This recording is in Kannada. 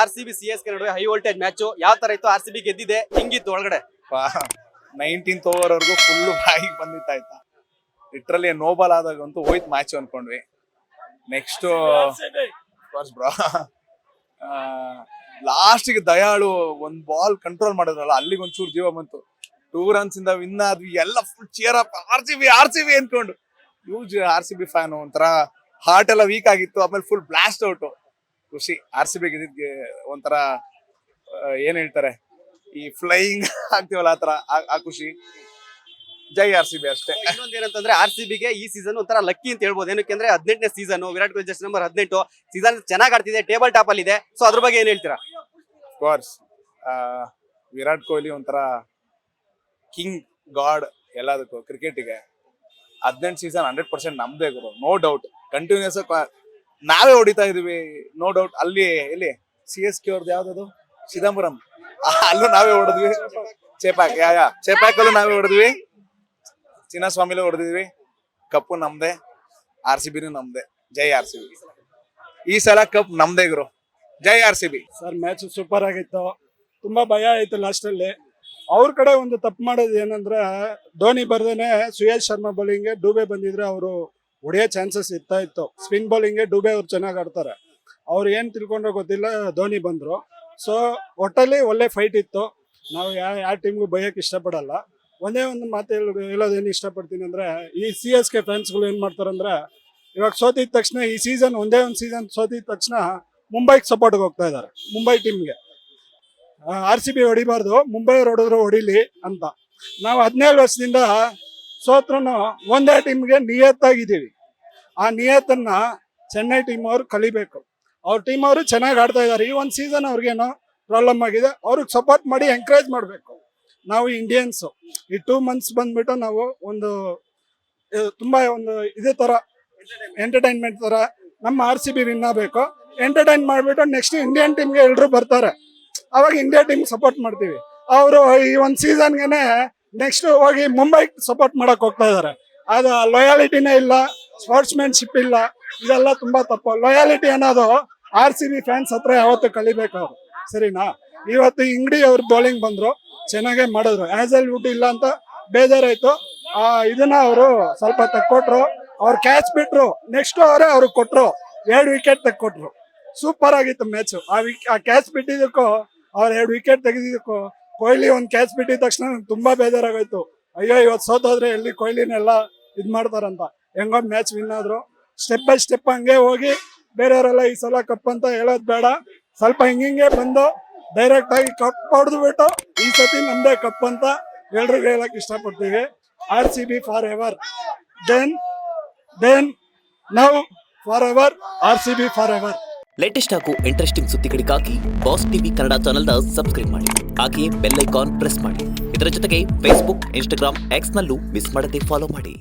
RCB CSK ನಡುವೆ ಹೈ ವೋಲ್ಟೇಜ್ ಮ್ಯಾಚ್ ಯಾವ ತರ ಇತ್ತು? RCB ಗೆದ್ದಿದೆ, ಹೆಂಗಿತ್ತು ಒಳಗಡೆ? 19th ಓವರ್ ವರ್ಗು ಫುಲ್ ಬಾಯಿಗೆ ಬಂದಿತ್ತಾಯ್ತಾ. ಲಿಟ್ರಲಿ ನೋಬಲ್ ಆದಾಗಂತೂ ಹೋಯ್ತು ಮ್ಯಾಚ್ ಅನ್ಕೊಂಡ್ವಿ. ನೆಕ್ಸ್ಟ್ ಬ್ರೋ ಲಾಸ್ಟಿಗೆ ದಯಾಳು ಒಂದ್ ಬಾಲ್ ಕಂಟ್ರೋಲ್ ಮಾಡಿದ್ರಲ್ಲ, ಅಲ್ಲಿಗೆ ಒಂಚೂರು ಜೀವ ಬಂತು. 2 runs ಇಂದ ವಿನ್ ಆದ್ವಿ, ಎಲ್ಲ full cheer up, R C B ಅನ್ಕೊಂಡು. ಯೂಜ್ RCB ಫ್ಯಾನ್, ಒಂಥರ ಹಾರ್ಟ್ ಎಲ್ಲ ವೀಕ್ ಆಗಿತ್ತು. ಆಮೇಲೆ ಫುಲ್ ಬ್ಲಾಸ್ಟ್ ಔಟ್. ಖುಷಿ RCB ಗೆದ್ದಿದ್ಗೆ ಒಂಥರ ಏನ್ ಹೇಳ್ತಾರೆ, ಈ ಫ್ಲೈಯಿಂಗ್ ಆಗ್ತೀವಲ್ಲ ಆತರ ಆ ಖುಷಿ. ಜೈ RCB ಅಷ್ಟೇ. ಇನ್ನೊಂದ್ ಏನಂತಂದ್ರೆ RCB ಗೆ ಈ ಸೀಸನ್ ಒಂಥರ ಲಕ್ಕಿ ಅಂತ ಹೇಳ್ಬೋದು. ಏನಕ್ಕೆ 18ನೇ season, Virat Kohli just number 18 season ಚೆನ್ನಾಗಿ ಆಡ್ತಿದೆ, ಟೇಬಲ್ ಟಾಪ್ ಅಲ್ಲಿ ಇದೆ. ಸೊ ಅದ್ರ ಬಗ್ಗೆ ಏನ್ ಹೇಳ್ತೀರಾ? ಕೋರ್ಸ್ ವಿರಾಟ್ ಕೊಹ್ಲಿ ಒಂಥರ ಕಿಂಗ್ ಗಾಡ್ ಎಲ್ಲದಕ್ಕೂ. ಕ್ರಿಕೆಟಿಗೆ 18 ಸೀಸನ್ 100% ನಮ್ದೇ ಗುರು, ನೋ ಡೌಟ್. ಕಂಟಿನ್ಯೂಸ್ ನಾವೇ ಹೊಡಿತಾ ಇದೀವಿ, ನೋ ಡೌಟ್. ಅಲ್ಲಿ ಎಲ್ಲಿ CSK ಅವ್ರದ್ದು ಯಾವ್ದದು ಚಿದಂಬರಂ, ಅಲ್ಲೂ ನಾವೇ ಹೊಡೆದ್ವಿ. ಚೇಪಾಕಲ್ಲೂ ನಾವೇ ಹೊಡೆದ್ವಿ, ಚಿನ್ನಸ್ವಾಮಿಲೂ ಹೊಡೆದಿದ್ವಿ. ಕಪ್ಪು ನಮ್ದೆ, RCBನೂ ನಮ್ದೆ. ಜೈ RCB. ಈ ಸಲ ಕಪ್ ನಮ್ದೇ ಗುರು. ಜೈ RCB. ಸರ್ ಮ್ಯಾಚ್ ಸೂಪರ್ ಆಗಿತ್ತು. ತುಂಬಾ ಭಯ ಆಯ್ತು ಲಾಸ್ಟ್ ಅಲ್ಲಿ. ಅವ್ರ ಕಡೆ ಒಂದು ತಪ್ಪು ಮಾಡೋದು ಏನಂದ್ರೆ, ಧೋನಿ ಬರ್ದೇನೆ ಸುಯೇಶ್ ಶರ್ಮಾ ಬೌಲಿಂಗ್ಗೆ ಡೂಬೆ ಬಂದಿದ್ರೆ ಅವರು ಹೊಡೆಯೋ ಚಾನ್ಸಸ್ ಇತ್ತು. ಸ್ಪಿನ್ ಬೌಲಿಂಗ್ಗೆ ಡೂಬೆ ಅವ್ರು ಚೆನ್ನಾಗಿ ಆಡ್ತಾರೆ. ಅವ್ರು ಏನ್ ತಿಳ್ಕೊಂಡ್ರೆ ಗೊತ್ತಿಲ್ಲ, ಧೋನಿ ಬಂದ್ರು. ಸೊ ಒಟ್ಟಲ್ಲಿ ಒಳ್ಳೆ ಫೈಟ್ ಇತ್ತು. ನಾವು ಯಾವ ಟೀಮ್ಗೂ ಬೈಯಕ್ಕೆ ಇಷ್ಟಪಡಲ್ಲ. ಒಂದೇ ಒಂದು ಮಾತು ಹೇಳೋದೇನು ಇಷ್ಟಪಡ್ತೀನಿ ಅಂದ್ರೆ, ಈ CSK ಫ್ಯಾನ್ಸ್ಗಳು ಏನ್ ಮಾಡ್ತಾರಂದ್ರೆ, ಇವಾಗ ಸೋತಿದ ತಕ್ಷಣ ಈ ಸೀಸನ್ ಒಂದೇ ಒಂದು ಸೀಸನ್ ಸೋತಿದ ತಕ್ಷಣ ಮುಂಬೈಗೆ ಸಪೋರ್ಟ್ಗೆ ಹೋಗ್ತಾ ಇದ್ದಾರೆ. ಮುಂಬೈ ಟೀಮ್ಗೆ RCB ಹೊಡಿಬಾರ್ದು, ಮುಂಬೈ ಹೊಡೆದ್ರು ಹೊಡಿಲಿ ಅಂತ. ನಾವು 17 ವರ್ಷದಿಂದ ಸೋತ್ರೂ ಒಂದೇ ಟೀಮ್ಗೆ ನಿಯತ್ತಾಗಿದ್ದೀವಿ. ಆ ನಿಯತ್ತನ್ನ ಚೆನ್ನೈ ಟೀಮ್ ಅವ್ರು ಕಲಿಬೇಕು. ಅವ್ರ ಟೀಮ್ ಅವರು ಚೆನ್ನಾಗಿ ಆಡ್ತಾ ಇದ್ದಾರೆ. ಈ ಒಂದು ಸೀಸನ್ ಅವ್ರಿಗೇನೋ ಪ್ರಾಬ್ಲಮ್ ಆಗಿದೆ, ಅವ್ರಿಗೆ ಸಪೋರ್ಟ್ ಮಾಡಿ ಎಂಕರೇಜ್ ಮಾಡಬೇಕು. ನಾವು ಇಂಡಿಯನ್ಸು ಈ 2 months ಬಂದ್ಬಿಟ್ಟು ನಾವು ಒಂದು ತುಂಬಾ ಒಂದು ಇದೇ ತರ ಎಂಟರ್ಟೈನ್ಮೆಂಟ್ ತರ ನಮ್ಮ RCB ವಿನ್ ಆಗಬೇಕು. ಎಂಟರ್ಟೈನ್ ಮಾಡ್ಬಿಟ್ಟು ನೆಕ್ಸ್ಟ್ ಇಂಡಿಯನ್ ಟೀಮ್ಗೆ ಎಲ್ರು ಬರ್ತಾರೆ, ಅವಾಗ ಇಂಡಿಯಾ ಟೀಮ್ ಸಪೋರ್ಟ್ ಮಾಡ್ತೀವಿ. ಅವರು ಈ ಒಂದು ಸೀಸನ್ಗೆನೆ ನೆಕ್ಸ್ಟ್ ಹೋಗಿ ಮುಂಬೈ ಸಪೋರ್ಟ್ ಮಾಡಕ್ ಹೋಗ್ತಾ ಇದಾರೆ. ಅದು ಲಾಯಾಲಿಟಿನೇ ಇಲ್ಲ, ಸ್ಪೋರ್ಟ್ಸ್ಮನ್ಶಿಪ್ ಇಲ್ಲ. ಇದೆಲ್ಲ ತುಂಬಾ ತಪ್ಪು. ಲಾಯಾಲಿಟಿ ಅನ್ನೋದು RCB ಫ್ಯಾನ್ಸ್ ಹತ್ರ ಯಾವತ್ತು ಕಲಿಬೇಕು ಅವ್ರು, ಸರಿನಾ? ಇವತ್ತು ಇಂಗ್ಡಿ ಅವ್ರು ಬೌಲಿಂಗ್ ಬಂದ್ರು, ಚೆನ್ನಾಗೇ ಮಾಡಿದ್ರು. ಆಸಲ್ ವುಡ್ ಇಲ್ಲ ಅಂತ ಬೇಜಾರಾಯ್ತು. ಇದನ್ನ ಅವರು ಸ್ವಲ್ಪ ತಕ್ಕೊಟ್ರು. ಅವ್ರು ಕ್ಯಾಚ್ ಬಿಟ್ರು, ನೆಕ್ಸ್ಟ್ ಅವರೇ ಅವ್ರಿಗೆ ಕೊಟ್ರು, 2 ವಿಕೆಟ್ ತೆಕ್ಕೊಟ್ರು. ಸೂಪರ್ ಆಗಿತ್ತು ಮ್ಯಾಚ್. ಆ ಕ್ಯಾಚ್ ಬಿಟ್ಟಿದ್ದಕ್ಕೂ, ಅವ್ರು 2 ವಿಕೆಟ್ ತೆಗೆದಿದ್ದಕ್ಕೂ, ಕೊಹ್ಲಿ ಒಂದು ಕ್ಯಾಚ್ ಬಿಟ್ಟಿದ ತಕ್ಷಣ ತುಂಬಾ ಬೇಜಾರಾಗೋಯ್ತು. ಅಯ್ಯೋ ಇವತ್ತು ಸೋತೋದ್ರೆ ಎಲ್ಲಿ ಕೊಹ್ಲಿನೆಲ್ಲ ಇದ್ ಮಾಡ್ತಾರಂತ. ಹೆಂಗೋ ಮ್ಯಾಚ್ ವಿನ್ ಆದ್ರು. ಸ್ಟೆಪ್ ಬೈ ಸ್ಟೆಪ್ ಹಂಗೆ ಹೋಗಿ, ಬೇರೆಯವರೆಲ್ಲ ಈ ಸಲ ಕಪ್ ಅಂತ ಹೇಳೋದ್ ಬೇಡ, ಸ್ವಲ್ಪ ಹಿಂಗೆ ಬಂದು ಡೈರೆಕ್ಟ್ ಆಗಿ ಕಪ್ ಹೊಡೆದು ಬಿಟ್ಟು ಈ ಸತಿ ನಮ್ದೇ ಕಪ್ ಅಂತ ಎಲ್ರಿಗೂ ಹೇಳಕ್ ಇಷ್ಟಪಡ್ತೀವಿ. RCB forever, then now forever, RCB forever. Latest ಹಾಗೂ ಇಂಟ್ರೆಸ್ಟಿಂಗ್ ಸುದ್ದಿಗಳಿಗಾಗಿ ಬಾಸ್ ಟಿವಿ ಕನ್ನಡ ಚಾನೆಲ್ನ ಸಬ್ಸ್ಕ್ರೈಬ್ ಮಾಡಿ. ಹಾಗೆಯೇ ಬೆಲ್ ಐಕಾನ್ ಪ್ರೆಸ್ ಮಾಡಿ. ಇದರ ಜೊತೆಗೆ ಫೇಸ್ಬುಕ್, ಇನ್ಸ್ಟಾಗ್ರಾಮ್, ಎಕ್ಸ್ ನಲ್ಲೂ ಮಿಸ್ ಮಾಡದೆ ಫಾಲೋ ಮಾಡಿ.